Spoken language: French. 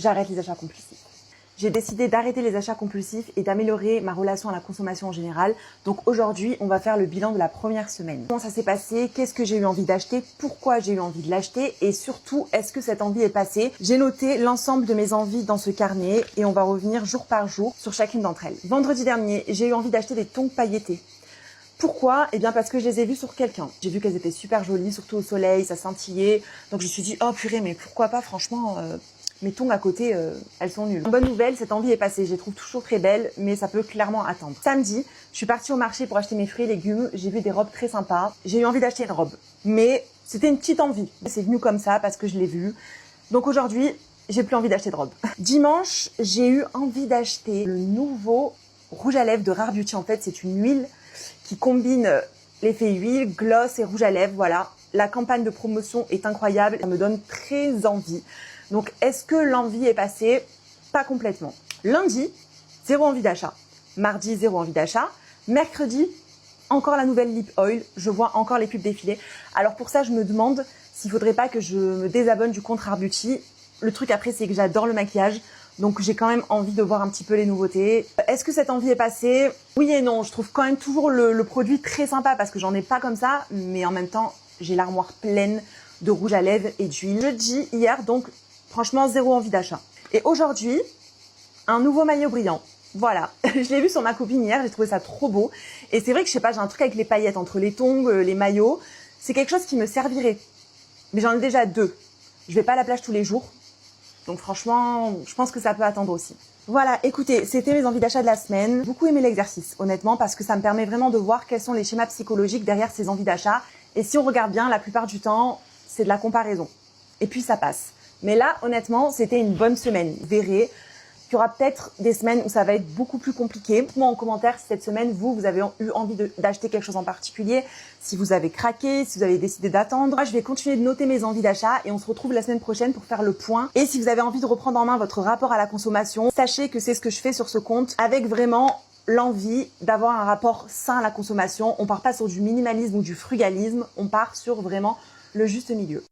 J'arrête les achats compulsifs. J'ai décidé d'arrêter les achats compulsifs et d'améliorer ma relation à la consommation en général. Donc aujourd'hui, on va faire le bilan de la première semaine. Comment ça s'est passé? Qu'est-ce que j'ai eu envie d'acheter? Pourquoi j'ai eu envie de l'acheter? Et surtout, est-ce que cette envie est passée? J'ai noté l'ensemble de mes envies dans ce carnet et on va revenir jour par jour sur chacune d'entre elles. Vendredi dernier, j'ai eu envie d'acheter des tongs pailletés. Pourquoi? Eh bien parce que je les ai vues sur quelqu'un. J'ai vu qu'elles étaient super jolies, surtout au soleil, ça scintillait. Donc je me suis dit, oh purée, mais pourquoi pas, franchement, mes tongs à côté, elles sont nulles. Bonne nouvelle, cette envie est passée. Je les trouve toujours très belles, mais ça peut clairement attendre. Samedi, je suis partie au marché pour acheter mes fruits et légumes. J'ai vu des robes très sympas. J'ai eu envie d'acheter une robe. Mais c'était une petite envie. C'est venu comme ça parce que je l'ai vu. Donc aujourd'hui, j'ai plus envie d'acheter de robe. Dimanche, j'ai eu envie d'acheter le nouveau rouge à lèvres de Rare Beauty. En fait, c'est une huile qui combine l'effet huile, gloss et rouge à lèvres. Voilà, la campagne de promotion est incroyable. Ça me donne très envie. Donc, est-ce que l'envie est passée? Pas complètement. Lundi, zéro envie d'achat. Mardi, zéro envie d'achat. Mercredi, encore la nouvelle lip oil. Je vois encore les pubs défiler. Alors pour ça, je me demande s'il faudrait pas que je me désabonne du compte Rare Beauty. Le truc après, c'est que j'adore le maquillage. Donc j'ai quand même envie de voir un petit peu les nouveautés. Est-ce que cette envie est passée? Oui et non. Je trouve quand même toujours le produit très sympa parce que j'en ai pas comme ça. Mais en même temps, j'ai l'armoire pleine de rouge à lèvres et d'huile. Jeudi, hier, donc franchement, zéro envie d'achat. Et aujourd'hui, un nouveau maillot brillant. Voilà, je l'ai vu sur ma copine hier, j'ai trouvé ça trop beau. Et c'est vrai que je sais pas, j'ai un truc avec les paillettes, entre les tongs, les maillots. C'est quelque chose qui me servirait. Mais j'en ai déjà deux. Je vais pas à la plage tous les jours. Donc franchement, je pense que ça peut attendre aussi. Voilà, écoutez, c'était mes envies d'achat de la semaine. J'ai beaucoup aimé l'exercice, honnêtement, parce que ça me permet vraiment de voir quels sont les schémas psychologiques derrière ces envies d'achat. Et si on regarde bien, la plupart du temps, c'est de la comparaison. Et puis ça passe. Mais là, honnêtement, c'était une bonne semaine. Vous verrez qu'il y aura peut-être des semaines où ça va être beaucoup plus compliqué. Dites-moi en commentaire si cette semaine, vous avez eu envie d'acheter quelque chose en particulier, si vous avez craqué, si vous avez décidé d'attendre. Moi, je vais continuer de noter mes envies d'achat et on se retrouve la semaine prochaine pour faire le point. Et si vous avez envie de reprendre en main votre rapport à la consommation, sachez que c'est ce que je fais sur ce compte avec vraiment l'envie d'avoir un rapport sain à la consommation. On part pas sur du minimalisme ou du frugalisme, on part sur vraiment le juste milieu.